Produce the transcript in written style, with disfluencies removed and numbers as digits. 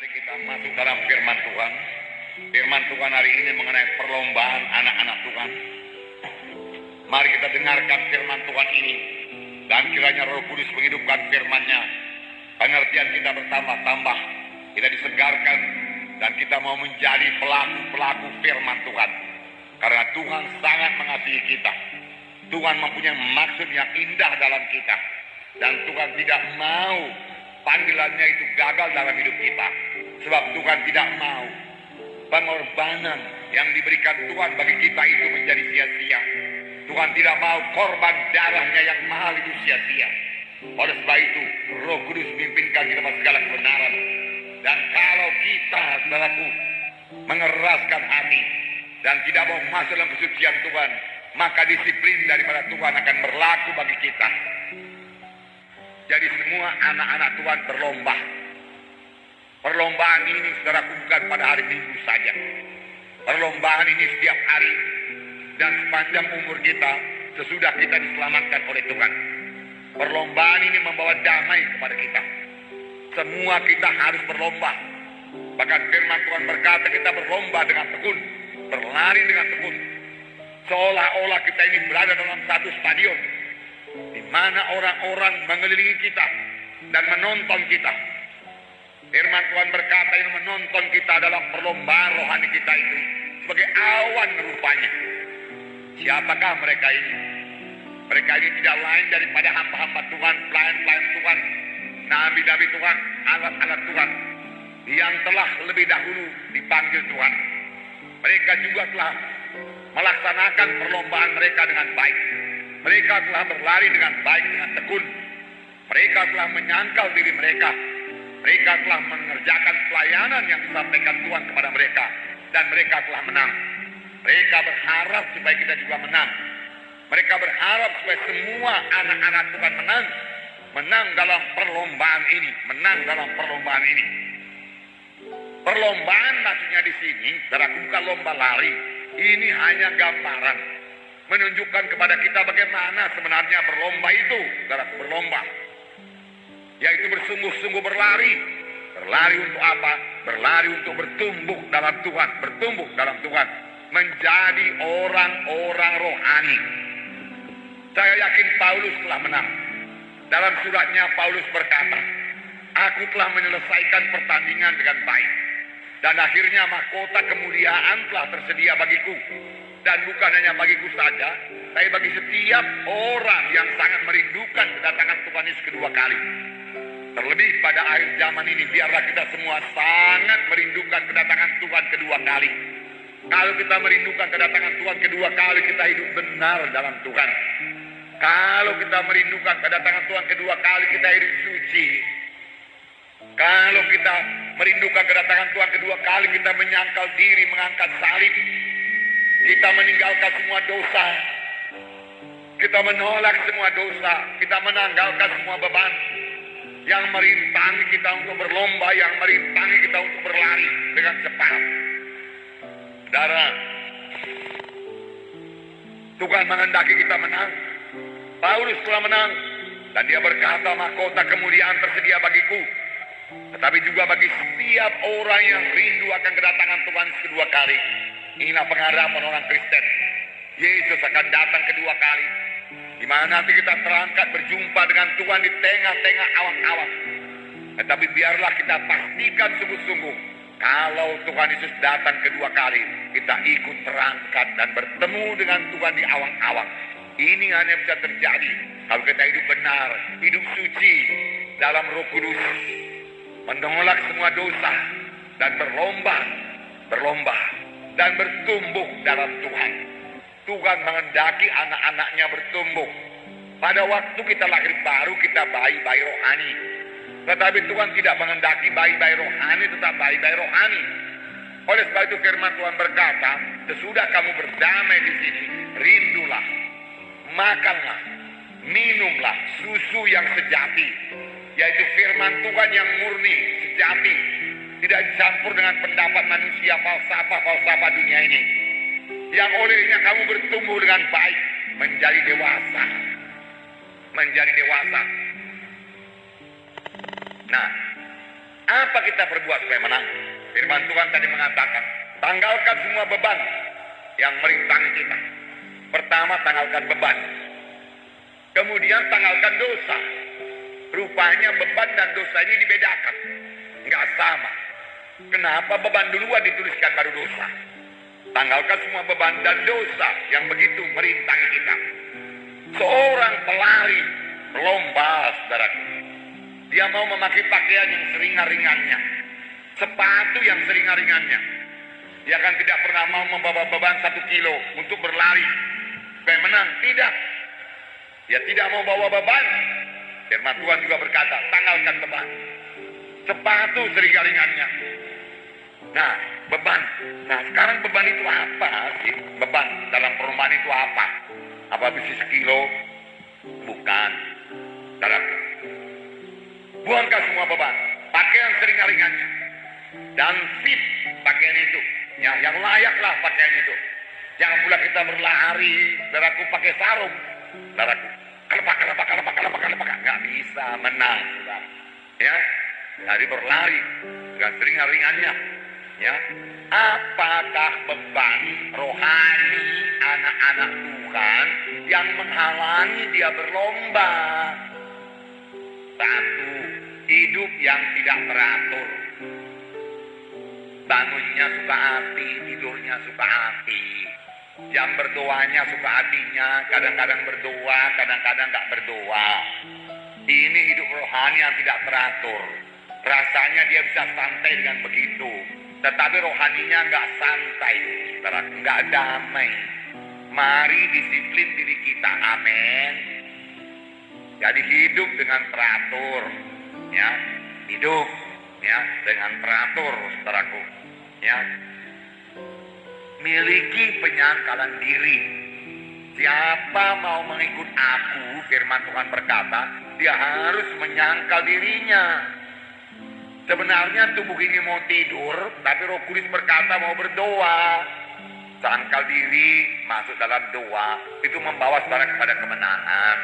Mari kita masuk dalam firman Tuhan. Firman Tuhan hari ini mengenai perlombaan anak-anak Tuhan. Mari kita dengarkan firman Tuhan ini. Dan kiranya Roh Kudus menghidupkan firman-Nya. Pengertian kita bertambah-tambah. Kita disegarkan. Dan kita mau menjadi pelaku-pelaku firman Tuhan. Karena Tuhan sangat mengasihi kita. Tuhan mempunyai maksud yang indah dalam kita. Dan Tuhan tidak mau panggilannya itu gagal dalam hidup kita. Sebab Tuhan tidak mau pengorbanan yang diberikan Tuhan bagi kita itu menjadi sia-sia. Tuhan tidak mau korban darahnya yang mahal itu sia-sia. Oleh sebab itu Roh Kudus memimpinkan kita pada segala kebenaran. Dan kalau kita, saudaraku, mengeraskan hati dan tidak mau masuk dalam kesucian Tuhan, maka disiplin daripada Tuhan akan berlaku bagi kita. Jadi semua anak-anak Tuhan berlomba. Perlombaan ini saudaraku bukan pada hari Minggu saja. Perlombaan ini setiap hari. Dan sepanjang umur kita sesudah kita diselamatkan oleh Tuhan. Perlombaan ini membawa damai kepada kita. Semua kita harus berlomba. Bahkan firman Tuhan berkata kita berlomba dengan tekun. Berlari dengan tekun. Seolah-olah kita ini berada dalam satu stadion. Di mana orang-orang mengelilingi kita dan menonton kita. Firman Tuhan berkata yang menonton kita adalah perlombaan rohani kita itu sebagai awan rupanya. Siapakah mereka ini? Mereka ini tidak lain daripada hamba-hamba Tuhan, pelayan-pelayan Tuhan, nabi-nabi Tuhan, alat-alat Tuhan yang telah lebih dahulu dipanggil Tuhan. Mereka juga telah melaksanakan perlombaan mereka dengan baik. Mereka telah berlari dengan baik, dengan tekun. Mereka telah menyangkal diri mereka. Mereka telah mengerjakan pelayanan yang disampaikan Tuhan kepada mereka. Dan mereka telah menang. Mereka berharap supaya kita juga menang. Mereka berharap supaya semua anak-anak Tuhan menang. Menang dalam perlombaan ini. Menang dalam perlombaan ini. Perlombaan maksudnya di sini, saudaraku, bukan lomba lari. Ini hanya gambaran. Menunjukkan kepada kita bagaimana sebenarnya berlomba itu. Saudaraku, berlomba. Yaitu bersungguh-sungguh berlari. Berlari untuk apa? Berlari untuk bertumbuh dalam Tuhan. Bertumbuh dalam Tuhan. Menjadi orang-orang rohani. Saya yakin Paulus telah menang. Dalam suratnya Paulus berkata, aku telah menyelesaikan pertandingan dengan baik. Dan akhirnya mahkota kemuliaan telah tersedia bagiku. Dan bukan hanya bagiku saja, tapi bagi setiap orang yang sangat merindukan kedatangan Tuhan Yesus kedua kali. Terlebih pada akhir zaman ini, biarlah kita semua sangat merindukan kedatangan Tuhan kedua kali. Kalau kita merindukan kedatangan Tuhan kedua kali, kita hidup benar dalam Tuhan. Kalau kita merindukan kedatangan Tuhan kedua kali, kita hidup suci. Kalau kita merindukan kedatangan Tuhan kedua kali, kita menyangkal diri, mengangkat salib. Kita meninggalkan semua dosa. Kita menolak semua dosa. Kita menanggalkan semua beban yang merintangi kita untuk berlomba, yang merintangi kita untuk berlari dengan cepat. Saudara, Tuhan menghendaki kita menang. Paulus telah menang. Dan dia berkata, mahkota kemuliaan tersedia bagiku. Tetapi juga bagi setiap orang yang rindu akan kedatangan Tuhan kedua kali. Inilah pengharapan orang Kristen. Yesus akan datang kedua kali. Di mana nanti kita terangkat berjumpa dengan Tuhan di tengah-tengah awan-awan. Tetapi biarlah kita pastikan sungguh-sungguh. Kalau Tuhan Yesus datang kedua kali, kita ikut terangkat dan bertemu dengan Tuhan di awan-awan. Ini hanya bisa terjadi kalau kita hidup benar, hidup suci dalam Roh Kudus. Menolak semua dosa dan berlomba dan bertumbuh dalam Tuhan. Tuhan menghendaki anak-anaknya bertumbuh. Pada waktu kita lahir baru, kita bayi-bayi rohani. Tetapi Tuhan tidak menghendaki bayi-bayi rohani, tetap bayi-bayi rohani. Oleh sebab itu firman Tuhan berkata, sesudah kamu berdamai di sini, rindulah, makanlah, minumlah susu yang sejati. Yaitu firman Tuhan yang murni, sejati. Tidak dicampur dengan pendapat manusia, falsafah dunia ini. Yang olehnya kamu bertumbuh dengan baik, menjadi dewasa. Menjadi dewasa. Nah, Apa kita berbuat supaya menang? Firman Tuhan tadi mengatakan, tanggalkan semua beban yang merintangi kita. Pertama, tanggalkan beban. Kemudian tanggalkan dosa. Rupanya beban dan dosa ini dibedakan. Nggak sama. Kenapa beban duluan dituliskan baru dosa? Tanggalkan semua beban dan dosa yang begitu merintangi kita. Seorang pelari lomba, saudaraku, dia mau memakai pakaian yang seringan-ringannya, sepatu yang seringan-ringannya. Dia kan tidak pernah mau membawa beban 1 kilo untuk berlari supaya menang. Tidak. Dia tidak mau bawa beban. Firman Tuhan juga berkata, tanggalkan beban. Sepatu seringan-ringannya. Nah, beban. Nah, sekarang beban itu apa sih? Beban dalam perumpamaan itu apa? Apa besi sekilo? Bukan. Saudaraku, buangkan semua beban. Pakaian seringan-ringannya. Dan fit pakaian itu. Ya, yang layaklah pakaian itu. Jangan pula kita berlari, saudaraku, pakai sarung. Saudaraku, kelepak. Nggak bisa menang, saudara. Ya, dari berlari dengan seringan-ringannya. Ya, apakah beban rohani anak-anak Tuhan yang menghalangi dia berlomba? Satu, hidup yang tidak teratur. Bangunnya suka hati, tidurnya suka hati. Jam berdoanya suka hatinya, kadang-kadang berdoa, kadang-kadang nggak berdoa. Ini hidup rohani yang tidak teratur. Rasanya dia bisa santai dengan begitu, tetapi rohaninya nggak santai, nggak damai. Mari disiplin diri kita, amin. Jadi hidup dengan teratur, ya, hidup, ya, dengan teratur, saudaraku, ya. Miliki penyangkalan diri. Siapa mau mengikut aku, firman Tuhan berkata, dia harus menyangkal dirinya. Sebenarnya tubuh ini mau tidur, tapi Roh Kudus berkata mau berdoa. Sangkal diri, masuk dalam doa, itu membawa saudara kepada kemenangan.